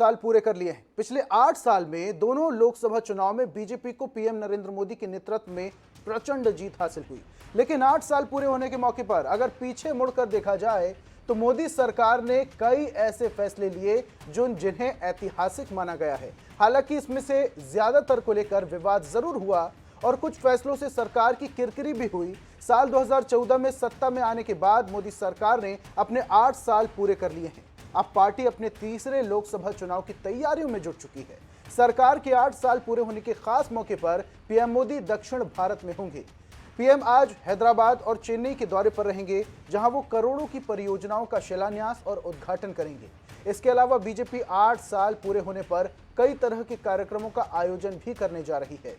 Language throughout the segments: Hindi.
साल पूरे कर लिए हैं। पिछले 8 साल में दोनों लोकसभा चुनाव में बीजेपी को पीएम नरेंद्र मोदी के नेतृत्व में प्रचंड जीत हासिल हुई। लेकिन 8 साल पूरे होने के मौके पर अगर पीछे मुड़कर देखा जाए तो मोदी सरकार ने कई ऐसे फैसले लिए जिन्हें ऐतिहासिक माना गया है। हालांकि इसमें से ज्यादातर को लेकर विवाद जरूर हुआ और कुछ फैसलों से सरकार की किरकिरी भी हुई। साल 2014 में सत्ता में आने के बाद मोदी सरकार ने अपने 8 साल पूरे कर लिए हैं। अब पार्टी अपने तीसरे लोकसभा चुनाव की तैयारियों में जुट चुकी है। सरकार के 8 साल पूरे होने के खास मौके पर पीएम मोदी दक्षिण भारत में होंगे। पीएम आज हैदराबाद और चेन्नई के दौरे पर रहेंगे, जहां वो करोड़ों की परियोजनाओं का शिलान्यास और उद्घाटन करेंगे। इसके अलावा बीजेपी 8 साल पूरे होने पर कई तरह के कार्यक्रमों का आयोजन भी करने जा रही है।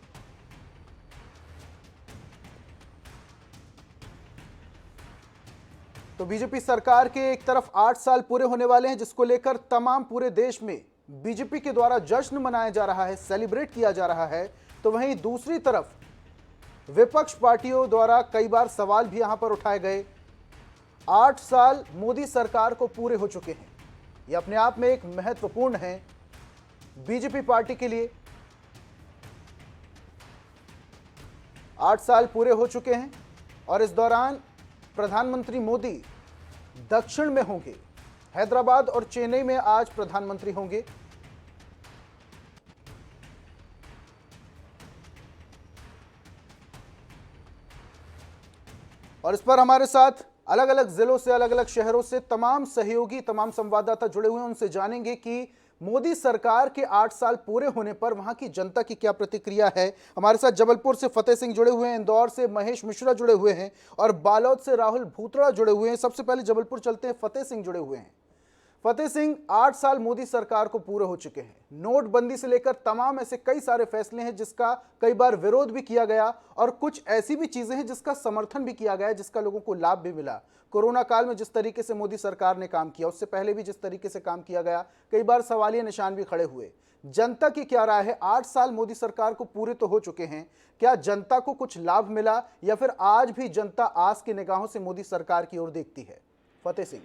तो बीजेपी सरकार के एक तरफ 8 साल पूरे होने वाले हैं, जिसको लेकर तमाम पूरे देश में बीजेपी के द्वारा जश्न मनाया जा रहा है, सेलिब्रेट किया जा रहा है। तो वहीं दूसरी तरफ विपक्ष पार्टियों द्वारा कई बार सवाल भी यहां पर उठाए गए। 8 साल मोदी सरकार को पूरे हो चुके हैं, यह अपने आप में एक महत्वपूर्ण है बीजेपी पार्टी के लिए। 8 साल पूरे हो चुके हैं और इस दौरान प्रधानमंत्री मोदी दक्षिण में होंगे। हैदराबाद और चेन्नई में आज प्रधानमंत्री होंगे। और इस पर हमारे साथ अलग अलग जिलों से, अलग अलग शहरों से तमाम सहयोगी, तमाम संवाददाता जुड़े हुए हैं। उनसे जानेंगे कि मोदी सरकार के 8 साल पूरे होने पर वहां की जनता की क्या प्रतिक्रिया है। हमारे साथ जबलपुर से फतेह सिंह जुड़े हुए हैं, इंदौर से महेश मिश्रा जुड़े हुए हैं और बालोद से राहुल भूतड़ा जुड़े हुए हैं। सबसे पहले जबलपुर चलते हैं, फतेह सिंह जुड़े हुए हैं। फतेह सिंह, 8 साल मोदी सरकार को पूरे हो चुके हैं। नोटबंदी से लेकर तमाम ऐसे कई सारे फैसले हैं जिसका कई बार विरोध भी किया गया और कुछ ऐसी भी चीजें हैं जिसका समर्थन भी किया गया, जिसका लोगों को लाभ भी मिला। कोरोना काल में जिस तरीके से मोदी सरकार ने काम किया, उससे पहले भी जिस तरीके से काम किया गया, कई बार सवालिया निशान भी खड़े हुए। जनता की क्या राय है? 8 साल मोदी सरकार को पूरे तो हो चुके हैं, क्या जनता को कुछ लाभ मिला या फिर आज भी जनता आस की निगाहों से मोदी सरकार की ओर देखती है? फतेह सिंह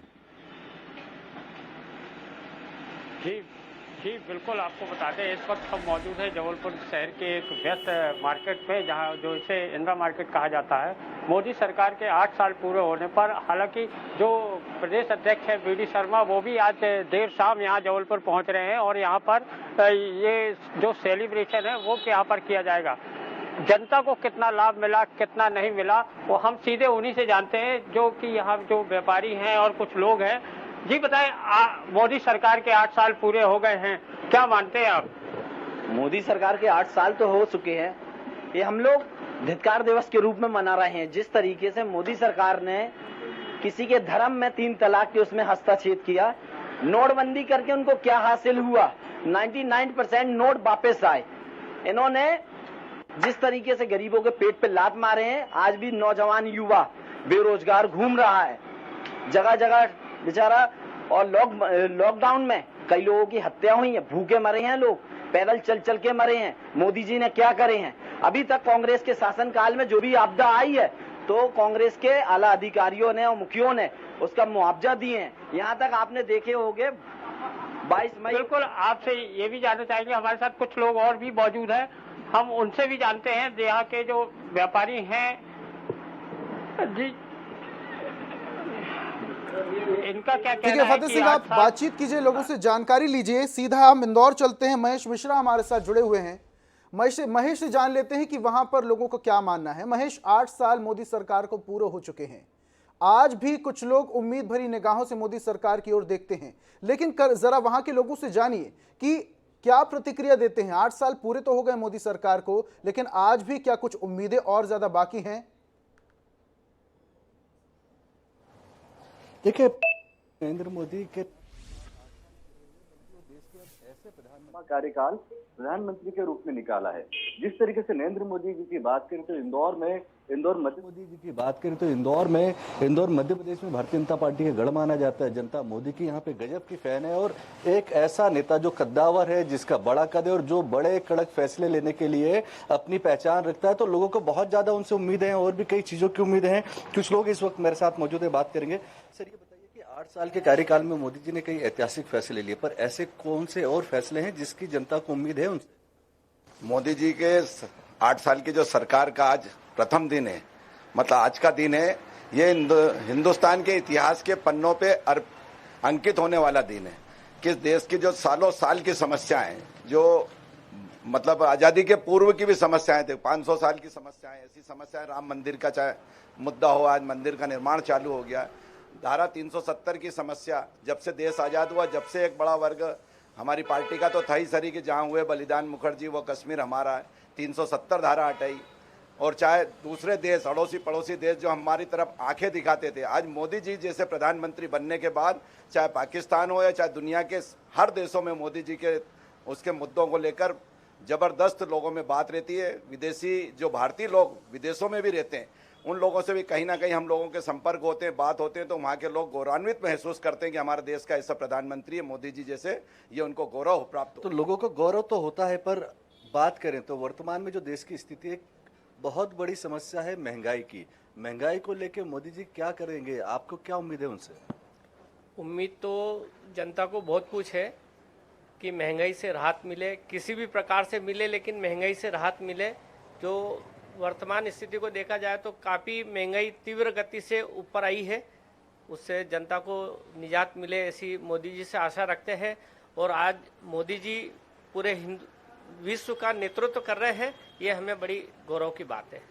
जी बिल्कुल, आपको बता दें इस वक्त हम मौजूद है जबलपुर शहर के एक व्यस्त मार्केट में, जहां जो इसे इंदिरा मार्केट कहा जाता है। मोदी सरकार के 8 साल पूरे होने पर हालांकि जो प्रदेश अध्यक्ष है वीडी शर्मा, वो भी आज देर शाम यहां जबलपुर पहुंच रहे हैं और यहां पर ये जो सेलिब्रेशन है वो यहाँ पर किया जाएगा। जनता को कितना लाभ मिला, कितना नहीं मिला, वो हम सीधे उन्हीं से जानते हैं जो कि यहाँ जो व्यापारी हैं और कुछ लोग हैं। जी बताएं, मोदी सरकार के 8 साल पूरे हो गए हैं, क्या मानते हैं आप? मोदी सरकार के 8 साल तो हो चुके हैं, ये हम लोग धिक्कार दिवस के रूप में मना रहे हैं। जिस तरीके से मोदी सरकार ने किसी के धर्म में 3 तलाक के उसमें हस्तक्षेप किया, नोटबंदी करके उनको क्या हासिल हुआ? 99% नोट वापस आए। इन्होंने जिस तरीके से गरीबों के पेट पे लात मारे हैं, आज भी नौजवान युवा बेरोजगार घूम रहा है जगह जगह बेचारा। और लॉकडाउन में कई लोगों की हत्या हुई है, भूखे मरे हैं लोग, पैदल चल चल के मरे हैं। मोदी जी ने क्या करे हैं? अभी तक कांग्रेस के शासनकाल में जो भी आपदा आई है तो कांग्रेस के आला अधिकारियों ने और मुखियों ने उसका मुआवजा दिए हैं। यहाँ तक आपने देखे होंगे 22 मई। बिल्कुल, आपसे ये भी जानना चाहेंगे, हमारे साथ कुछ लोग और भी मौजूद हैं, हम उनसे भी जानते हैं, यहाँ के जो व्यापारी हैं। जी, इनका क्या कहना है? फतेह सिंह, आप बातचीत कीजिए, लोगों से जानकारी लीजिए। सीधा हम इंदौर चलते हैं, महेश मिश्रा हमारे साथ जुड़े हुए हैं। महेश से जान लेते हैं कि वहां पर लोगों का क्या मानना है। महेश, 8 साल मोदी सरकार को पूरे हो चुके हैं, आज भी कुछ लोग उम्मीद भरी निगाहों से मोदी सरकार की ओर देखते हैं, लेकिन जरा वहां के लोगों से जानिए कि क्या प्रतिक्रिया देते हैं। 8 साल पूरे तो हो गए मोदी सरकार को, लेकिन आज भी क्या कुछ उम्मीदें और ज्यादा बाकी हैं? देखिए, नरेंद्र मोदी के कार्यकाल प्रधानमंत्री के रूप में निकाला है। जिस तरीके से नरेंद्र मोदी जी की बात करें तो इंदौर मध्य प्रदेश में भारतीय जनता पार्टी का गढ़ माना जाता है। जनता मोदी की यहाँ पे गजब की फैन है और एक ऐसा नेता जो कद्दावर है, जिसका बड़ा कद है और जो बड़े कड़क फैसले लेने के लिए अपनी पहचान रखता है। तो लोगों को बहुत ज्यादा उनसे उम्मीदें हैं और भी कई चीजों की उम्मीदें हैं। कुछ लोग इस वक्त मेरे साथ मौजूद है, बात करेंगे। सर, ये बताइए कि 8 साल के कार्यकाल में मोदी जी ने कई ऐतिहासिक फैसले लिए, पर ऐसे कौन से और फैसले हैं जिसकी जनता को उम्मीद है उनसे? मोदी जी के 8 साल की जो सरकार का आज प्रथम दिन है, मतलब आज का दिन है, ये हिंदुस्तान के इतिहास के पन्नों पे अंकित होने वाला दिन है। किस देश की जो सालों साल की समस्याएं, जो मतलब आजादी के पूर्व की भी समस्याएं थे, 500 साल की समस्याएं, ऐसी समस्याएं, राम मंदिर का चाहे मुद्दा हो, आज मंदिर का निर्माण चालू हो गया। धारा 370 की समस्या, जब से देश आजाद हुआ, जब से एक बड़ा वर्ग, हमारी पार्टी का तो था ही सरी कि जहां हुए बलिदान मुखर्जी वो कश्मीर हमारा है, 370 धारा हटाई। और चाहे दूसरे देश, अड़ोसी पड़ोसी देश जो हमारी तरफ आंखें दिखाते थे, आज मोदी जी जैसे प्रधानमंत्री बनने के बाद चाहे पाकिस्तान हो या चाहे दुनिया के हर देशों में मोदी जी के उसके मुद्दों को लेकर जबरदस्त लोगों में बात रहती है। विदेशी जो भारतीय लोग विदेशों में भी रहते हैं, उन लोगों से भी कहीं ना कहीं हम लोगों के संपर्क होते हैं, बात होते हैं, तो वहाँ के लोग गौरवान्वित महसूस करते हैं कि हमारे देश का ऐसा प्रधानमंत्री है मोदी जी जैसे, ये उनको गौरव प्राप्त हो। तो लोगों को गौरव तो होता है, पर बात करें तो वर्तमान में जो देश की स्थिति है, बहुत बड़ी समस्या है महंगाई की। महंगाई को लेकर मोदी जी क्या करेंगे, आपको क्या उम्मीद है उनसे? उम्मीद तो जनता को बहुत कुछ है कि महंगाई से राहत मिले, किसी भी प्रकार से मिले, लेकिन महंगाई से राहत मिले। जो वर्तमान स्थिति को देखा जाए तो काफ़ी महंगाई तीव्र गति से ऊपर आई है, उससे जनता को निजात मिले ऐसी मोदी जी से आशा रखते हैं। और आज मोदी जी पूरे विश्व का नेतृत्व कर रहे हैं, ये हमें बड़ी गौरव की बात है।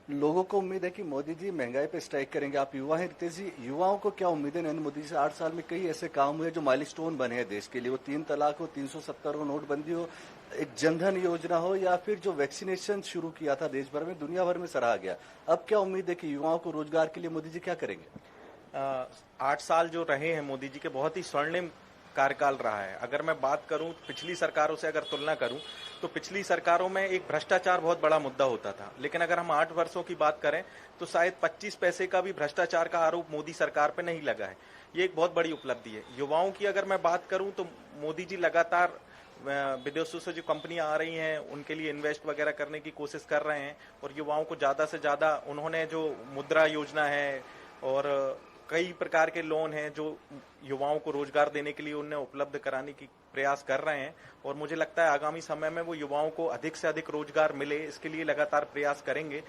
लोगों को उम्मीद है कि मोदी जी महंगाई पे स्ट्राइक करेंगे। आप युवा हैं रितेश जी, युवाओं को क्या उम्मीद है? नरेंद्र मोदी जी से 8 साल में कई ऐसे काम हुए जो माइलस्टोन बने हैं देश के लिए, वो 3 तलाक हो, 370 हो, नोटबंदी हो, एक जनधन योजना हो, या फिर जो वैक्सीनेशन शुरू किया था देश भर में, दुनिया भर में सराहा गया। अब क्या उम्मीद है कि युवाओं को रोजगार के लिए मोदी जी क्या करेंगे? 8 साल जो रहे हैं मोदी जी के, बहुत ही स्वर्णिम कार्यकाल रहा है। अगर मैं बात करूं पिछली सरकारों से, अगर तुलना करूं तो पिछली सरकारों में एक भ्रष्टाचार बहुत बड़ा मुद्दा होता था, लेकिन अगर हम 8 वर्षों की बात करें तो शायद 25 पैसे का भी भ्रष्टाचार का आरोप मोदी सरकार पे नहीं लगा है। ये एक बहुत बड़ी उपलब्धि है। युवाओं की अगर मैं बात करूं तो मोदी जी लगातार विदेशों से जो कंपनियां आ रही हैं उनके लिए इन्वेस्ट वगैरह करने की कोशिश कर रहे हैं, और युवाओं को ज्यादा से ज्यादा उन्होंने जो मुद्रा योजना है और कई प्रकार के लोन हैं जो युवाओं को रोजगार देने के लिए उन्हें उपलब्ध कराने की प्रयास कर रहे हैं। और मुझे लगता है आगामी समय में वो युवाओं को अधिक से अधिक रोजगार मिले, इसके लिए लगातार प्रयास करेंगे।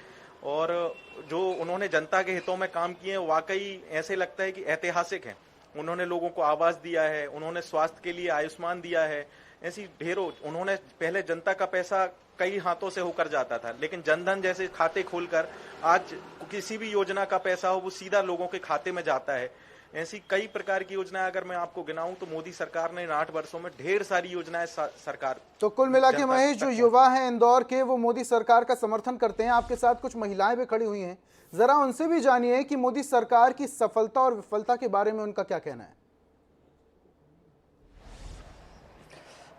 और जो उन्होंने जनता के हितों में काम किए हैं वाकई ऐसे लगता है कि ऐतिहासिक हैं। उन्होंने लोगों को आवास दिया है, उन्होंने स्वास्थ्य के लिए आयुष्मान दिया है, ऐसी ढेरों। उन्होंने पहले जनता का पैसा कई हाथों से होकर जाता था, लेकिन जनधन जैसे खाते खोलकर आज किसी भी योजना का पैसा हो वो सीधा लोगों के खाते में जाता है। ऐसी कई प्रकार की योजनाएं अगर मैं आपको गिनाऊं तो मोदी सरकार ने इन 8 वर्षों में ढेर सारी योजनाएं सरकार। तो कुल मिला के महेश, जो युवा हैं इंदौर के, वो मोदी सरकार का समर्थन करते हैं। आपके साथ कुछ महिलाएं भी खड़ी हुई हैं, जरा उनसे भी जानिए कि मोदी सरकार की सफलता और विफलता के बारे में उनका क्या कहना है।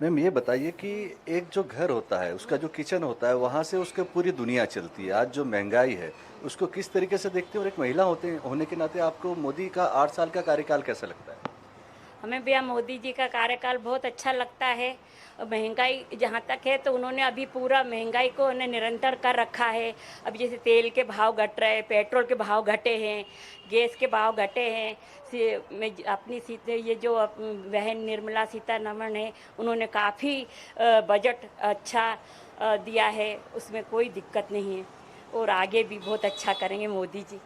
मैम ये बताइए कि एक जो घर होता है, उसका जो किचन होता है, वहाँ से उसके पूरी दुनिया चलती है। आज जो महंगाई है उसको किस तरीके से देखते हैं, और एक महिला होने के नाते आपको मोदी का 8 साल का कार्यकाल कैसा लगता है? हमें भैया मोदी जी का कार्यकाल बहुत अच्छा लगता है। महंगाई जहाँ तक है तो उन्होंने अभी पूरा महंगाई को उन्हें निरंतर कर रखा है। अब जैसे तेल के भाव घट रहे हैं, पेट्रोल के भाव घटे हैं, गैस के भाव घटे हैं। मैं अपनी ये जो बहन निर्मला सीतारमण है, उन्होंने काफ़ी बजट अच्छा दिया है, उसमें कोई दिक्कत नहीं है, और आगे भी बहुत अच्छा करेंगे मोदी जी।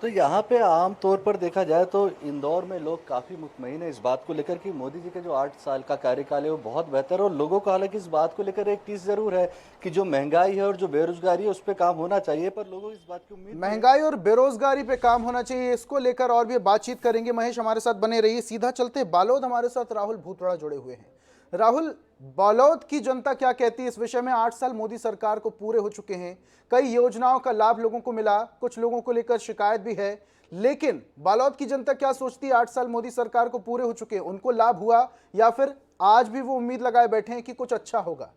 तो यहाँ पे आम तौर पर देखा जाए तो इंदौर में लोग काफ़ी मुतमईन है इस बात को लेकर कि मोदी जी के जो 8 साल का कार्यकाल है वो बहुत बेहतर है। और लोगों को हालांकि इस बात को लेकर एक चीज़ ज़रूर है कि जो महंगाई है और जो बेरोजगारी है उस पर काम होना चाहिए, पर लोगों इस बात की उम्मीद, महंगाई और बेरोजगारी पे काम होना चाहिए, इसको लेकर और भी बातचीत करेंगे। महेश हमारे साथ बने रहिए। सीधा चलते बालोद, हमारे साथ राहुल भूतड़ा जुड़े हुए हैं। राहुल, बालोद की जनता क्या कहती है इस विषय में? 8 साल मोदी सरकार को पूरे हो चुके हैं, कई योजनाओं का लाभ लोगों को मिला, कुछ लोगों को लेकर शिकायत भी है, लेकिन बालोद की जनता क्या सोचती है? 8 साल मोदी सरकार को पूरे हो चुके हैं, उनको लाभ हुआ या फिर आज भी वो उम्मीद लगाए बैठे हैं कि कुछ अच्छा होगा?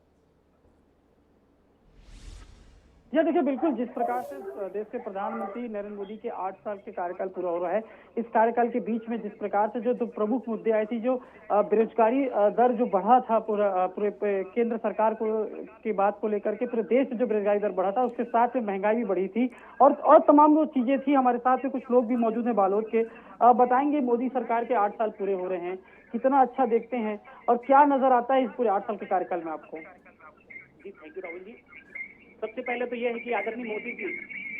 जी देखिए, बिल्कुल जिस प्रकार से देश के प्रधानमंत्री नरेंद्र मोदी के 8 साल के कार्यकाल पूरा हो रहा है, इस कार्यकाल के बीच में जिस प्रकार से जो दो प्रमुख मुद्दे आए थी, जो बेरोजगारी दर जो बढ़ा था पूरे केंद्र सरकार को की बात को लेकर के पूरे देश में जो बेरोजगारी दर बढ़ा था, उसके साथ में महंगाई भी बढ़ी थी और तमाम वो चीजें थी। हमारे साथ में कुछ लोग भी मौजूद हैं बालोद के, बताएंगे मोदी सरकार के 8 साल पूरे हो रहे हैं, कितना अच्छा देखते हैं और क्या नजर आता है इस पूरे 8 साल के कार्यकाल में आपको। जी थैंक यू राहुल जी। सबसे पहले तो यह है कि आदरणीय मोदी जी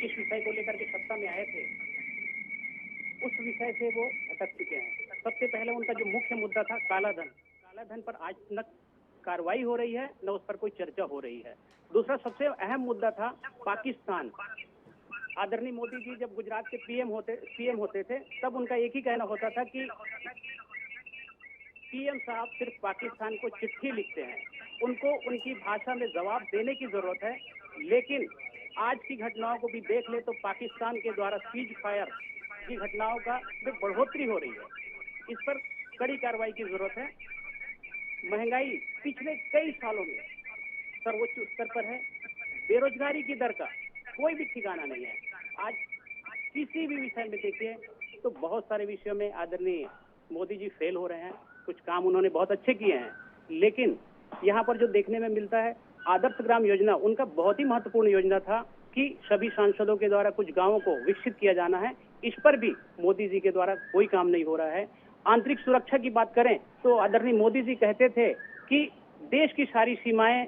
इस विषय को लेकर के सत्ता में आए थे, उस विषय से वो भटक चुके हैं। सबसे पहले उनका जो मुख्य मुद्दा था कालाधन पर आज न कार्रवाई हो रही है, न उस पर कोई चर्चा हो रही है। दूसरा सबसे अहम मुद्दा था पाकिस्तान। आदरणीय मोदी जी जब गुजरात के पीएम होते थे, तब उनका एक ही कहना होता था कि पीएम साहब सिर्फ पाकिस्तान को चिट्ठी लिखते हैं, उनको उनकी भाषा में जवाब देने की जरूरत है। लेकिन आज की घटनाओं को भी देख ले तो पाकिस्तान के द्वारा सीज फायर की घटनाओं का जो बढ़ोतरी हो रही है, इस पर कड़ी कार्रवाई की जरूरत है। महंगाई पिछले कई सालों में सर्वोच्च स्तर पर है। बेरोजगारी की दर का कोई भी ठिकाना नहीं है। आज किसी भी विषय में देखिए तो बहुत सारे विषयों में आदरणीय मोदी जी फेल हो रहे हैं। कुछ काम उन्होंने बहुत अच्छे किए हैं, लेकिन यहाँ पर जो देखने में मिलता है, आदर्श ग्राम योजना उनका बहुत ही महत्वपूर्ण योजना था कि सभी सांसदों के द्वारा कुछ गांवों को विकसित किया जाना है। इस पर भी मोदी जी के द्वारा कोई काम नहीं हो रहा है। आंतरिक सुरक्षा की बात करें तो आदरणीय मोदी जी कहते थे कि देश की सारी सीमाएं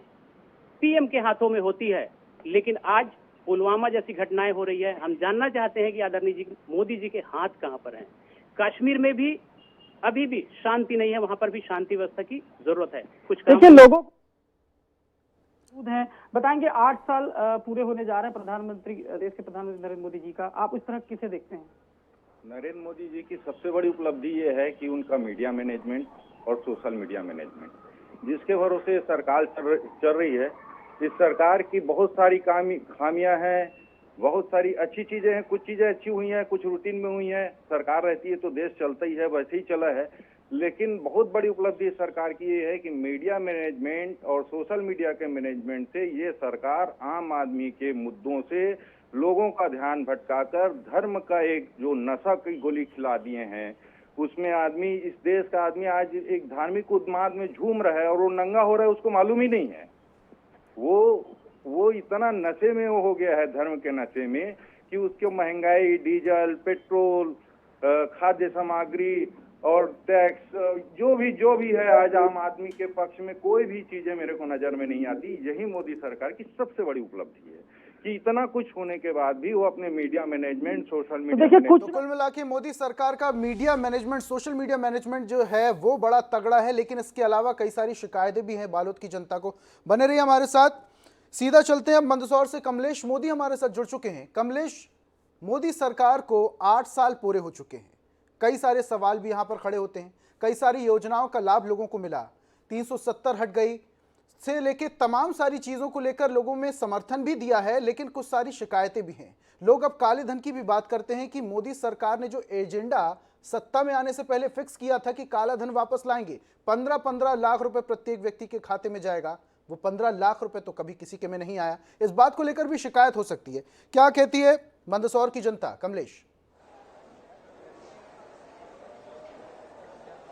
पीएम के हाथों में होती है, लेकिन आज पुलवामा जैसी घटनाएं हो रही है। हम जानना चाहते हैं कि आदरणीय मोदी जी के हाथ कहां पर हैं। कश्मीर में भी अभी भी शांति नहीं है, वहां पर भी शांति व्यवस्था की जरूरत है। कुछ देखिए लोगों हैं, बताएंगे 8 साल पूरे होने जा रहे हैं देश के प्रधानमंत्री नरेंद्र मोदी जी का, आप इस तरह किसे देखते हैं? नरेंद्र मोदी जी की सबसे बड़ी उपलब्धि ये है कि उनका मीडिया मैनेजमेंट और सोशल मीडिया मैनेजमेंट, जिसके भरोसे सरकार चल रही है। इस सरकार की बहुत सारी खामियां हैं, बहुत सारी अच्छी चीजें हैं। कुछ चीजें अच्छी हुई हैं, कुछ रूटीन में हुई हैं। सरकार रहती है तो देश चलता ही है, वैसे ही चला है। लेकिन बहुत बड़ी उपलब्धि सरकार की ये है कि मीडिया मैनेजमेंट और सोशल मीडिया के मैनेजमेंट से ये सरकार आम आदमी के मुद्दों से लोगों का ध्यान भटकाकर धर्म का एक जो नशा की गोली खिला दिए हैं, उसमें आदमी, इस देश का आदमी आज एक धार्मिक उन्माद में झूम रहा है और वो नंगा हो रहा है, उसको मालूम ही नहीं है। वो इतना नशे में हो गया है, धर्म के नशे में, कि उसके महंगाई, डीजल, पेट्रोल, खाद्य सामग्री और टैक्स, जो भी है, आज आम आदमी के पक्ष में कोई भी चीजें मेरे को नजर में नहीं आती। यही मोदी सरकार की सबसे बड़ी उपलब्धि है कि इतना कुछ होने के बाद भी वो अपने मीडिया मैनेजमेंट, सोशल मीडिया तो कुल मिला के मोदी सरकार का media management, social media management जो है वो बड़ा तगड़ा है। लेकिन इसके अलावा कई सारी शिकायतें भी हैं बालोद की जनता को। बने रहिए हमारे साथ। सीधा चलते हैं अब मंदसौर से। कमलेश मोदी हमारे साथ जुड़ चुके हैं। कमलेश, मोदी सरकार को 8 साल पूरे हो चुके हैं। कई सारे सवाल भी यहाँ पर खड़े होते हैं। कई सारी योजनाओं का लाभ लोगों को मिला, 370 हट गई से लेके तमाम सारी चीज़ों को लेकर लोगों में समर्थन भी दिया है, लेकिन कुछ सारी शिकायतें भी हैं। लोग अब काले धन की भी बात करते हैं कि मोदी सरकार ने जो एजेंडा सत्ता में आने से पहले फिक्स किया था कि काला धन वापस लाएंगे, 15-15 लाख रुपए प्रत्येक व्यक्ति के खाते में जाएगा, वो 15 लाख रुपए तो कभी किसी के में नहीं आया। इस बात को लेकर भी शिकायत हो सकती है। क्या कहती है मंदसौर की जनता? कमलेश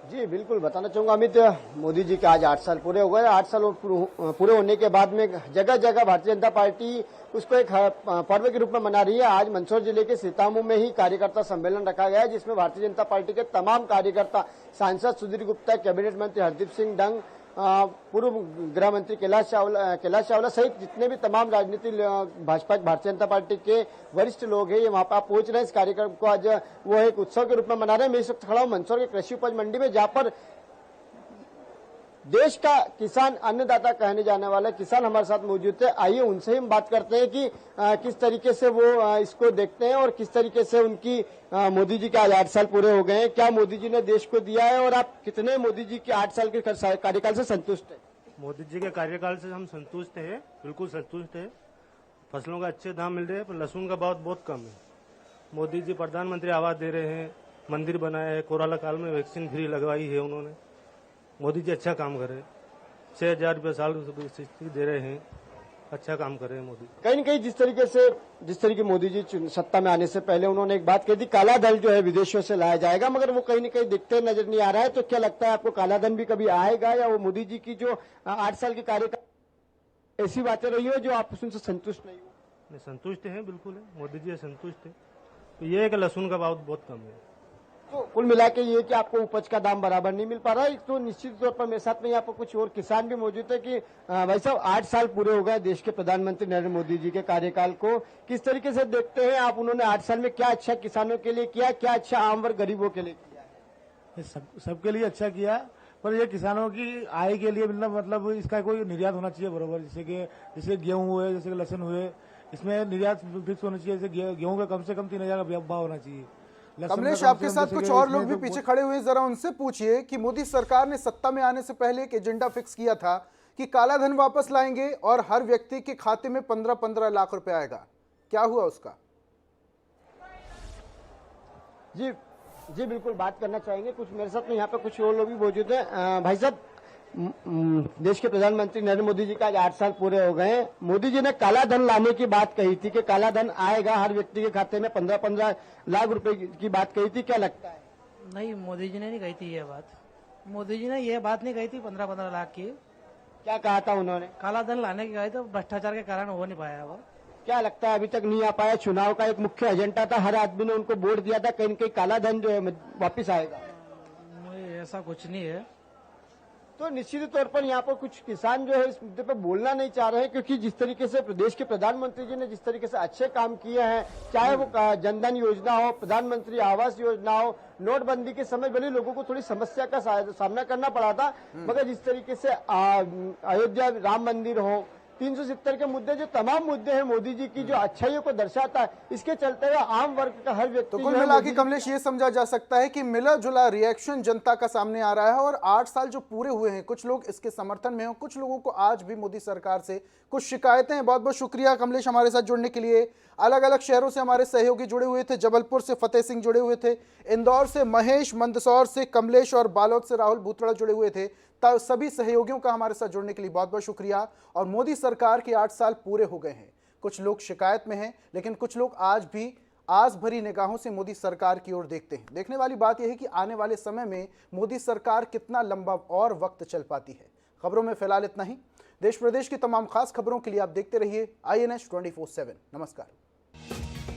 जी बिल्कुल बताना चाहूंगा अमित, मोदी जी के आज 8 साल पूरे हो गए। 8 साल पूरे होने के बाद में जगह जगह भारतीय जनता पार्टी उसको एक पर्व के रूप में मना रही है। आज मंदसौर जिले के सीतामऊ में ही कार्यकर्ता सम्मेलन रखा गया है, जिसमें भारतीय जनता पार्टी के तमाम कार्यकर्ता, सांसद सुधीर गुप्ता, कैबिनेट मंत्री हरदीप सिंह डंग, पूर्व गृह मंत्री कैलाश चावला सहित जितने भी तमाम राजनीति भाजपा भारतीय जनता पार्टी के वरिष्ठ लोग हैं, ये वहां पर पहुंच रहे हैं। इस कार्यक्रम को आज वो एक उत्सव के रूप में मना रहे हैं। मैं इस वक्त खड़ा हूं मंदसौर के कृषि उपज मंडी में, जहां पर देश का किसान, अन्नदाता कहने जाने वाला किसान हमारे साथ मौजूद थे। आइए उनसे हम बात करते हैं कि किस तरीके से वो इसको देखते हैं और किस तरीके से उनकी मोदी जी के आज 8 साल पूरे हो गए हैं, क्या मोदी जी ने देश को दिया है और आप कितने मोदी जी के 8 साल के कार्यकाल से संतुष्ट हैं? मोदी जी के कार्यकाल से हम संतुष्ट हैं, बिल्कुल संतुष्ट हैं। फसलों का अच्छे दाम मिल रहे हैं, पर लहसुन का भाव बहुत कम है। मोदी जी प्रधानमंत्री आवास दे रहे हैं, मंदिर बनाया है, कोरोना काल में वैक्सीन फ्री लगवाई है उन्होंने। मोदी जी अच्छा काम कर रहे हैं, 6,000 रुपये साल दे रहे हैं, अच्छा काम कर रहे हैं मोदी। कहीं न कहीं जिस तरीके मोदी जी सत्ता में आने से पहले उन्होंने एक बात कही थी, काला धन जो है विदेशों से लाया जाएगा, मगर वो कहीं न कहीं दिखते नजर नहीं आ रहा है। तो क्या लगता है आपको, काला धन भी कभी आएगा, या वो मोदी जी की जो 8 साल के कार्यकाल ऐसी बातें रही हो जो आप उनसे संतुष्ट नहीं हो? संतुष्ट हैं, बिल्कुल है, मोदी जी संतुष्ट है। तो ये है कि लहसुन का भाव बहुत कम है। तो कुल मिला के ये कि आपको उपज का दाम बराबर नहीं मिल पा रहा है। तो निश्चित तौर पर मेरे साथ में यहाँ पर कुछ और किसान भी मौजूद है कि भाई साहब 8 साल पूरे हो गए देश के प्रधानमंत्री नरेंद्र मोदी जी के कार्यकाल को, किस तरीके से देखते हैं आप? उन्होंने 8 साल में क्या अच्छा किसानों के लिए किया, क्या अच्छा आम वर्ग गरीबों के लिए किया है? सबके लिए अच्छा किया, पर ये किसानों की आय के लिए मतलब इसका कोई निर्यात होना चाहिए बराबर। जैसे गेहूं हुए, जैसे लहसुन हुए, इसमें निर्यात फिक्स होना चाहिए। जैसे गेहूं का कम से कम 3000 का भाव होना चाहिए। कमलेश, आपके साथ कुछ और लोग भी पीछे खड़े हुए हैं, जरा उनसे पूछिए कि मोदी सरकार ने सत्ता में आने से पहले एक एजेंडा फिक्स किया था कि काला धन वापस लाएंगे और हर व्यक्ति के खाते में 15-15 लाख रुपए आएगा, क्या हुआ उसका? जी बिल्कुल बात करना चाहेंगे। कुछ मेरे साथ में यहाँ पे कुछ और लोग भी मौजूद हैं। भाई साहब, देश के प्रधानमंत्री नरेंद्र मोदी जी का आज 8 साल पूरे हो गए। मोदी जी ने काला धन लाने की बात कही थी कि काला धन आएगा, हर व्यक्ति के खाते में 15-15 लाख रुपए की बात कही थी, क्या लगता है? नहीं, मोदी जी ने नहीं कही थी ये बात। मोदी जी ने ये बात नहीं कही थी 15-15 लाख की। क्या कहा था उन्होंने? काला धन लाने की कही, तो भ्रष्टाचार के कारण हो नहीं पाया वो। क्या लगता है अभी तक नहीं आ पाया? चुनाव का एक मुख्य एजेंडा था, हर आदमी ने उनको वोट दिया था, कहीं न कहीं काला धन जो है वापिस आएगा। ऐसा कुछ नहीं है। तो निश्चित तौर पर यहाँ पर कुछ किसान जो है इस मुद्दे पर बोलना नहीं चाह रहे हैं, क्योंकि जिस तरीके से प्रदेश के प्रधानमंत्री जी ने जिस तरीके से अच्छे काम किए हैं, चाहे वो जनधन योजना हो, प्रधानमंत्री आवास योजना हो, नोटबंदी के समय भले लोगों को थोड़ी समस्या का सामना करना पड़ा था, मगर जिस तरीके से अयोध्या राम मंदिर हो, 370 के मुद्दे, जो तमाम मुद्दे हैं मोदी जी की जो अच्छाइयों को दर्शाता है, इसके चलते हुए आम वर्ग का हर व्यक्ति। तो कुल मिला के कमलेश ये समझा जा सकता है कि मिला जुला रिएक्शन जनता का सामने आ रहा है और 8 साल जो पूरे हुए हैं, कुछ लोग इसके समर्थन में हो, कुछ लोगों को आज भी मोदी सरकार से कुछ शिकायतें हैं। बहुत बहुत शुक्रिया कमलेश हमारे साथ जुड़ने के लिए। अलग अलग शहरों से हमारे सहयोगी जुड़े हुए थे, जबलपुर से फतेह सिंह जुड़े हुए थे, इंदौर से महेश, मंदसौर से कमलेश और बालोद से राहुल भूतड़ा जुड़े हुए थे। तब सभी सहयोगियों का हमारे साथ जुड़ने के लिए बहुत बहुत शुक्रिया। और मोदी सरकार के 8 साल पूरे हो गए हैं, कुछ लोग शिकायत में हैं, लेकिन कुछ लोग आज भी आस भरी निगाहों से मोदी सरकार की ओर देखते हैं। देखने वाली बात यह है कि आने वाले समय में मोदी सरकार कितना लंबा और वक्त चल पाती है। खबरों में फिलहाल इतना ही। देश प्रदेश की तमाम खास खबरों के लिए आप देखते रहिए INS 24/7। नमस्कार।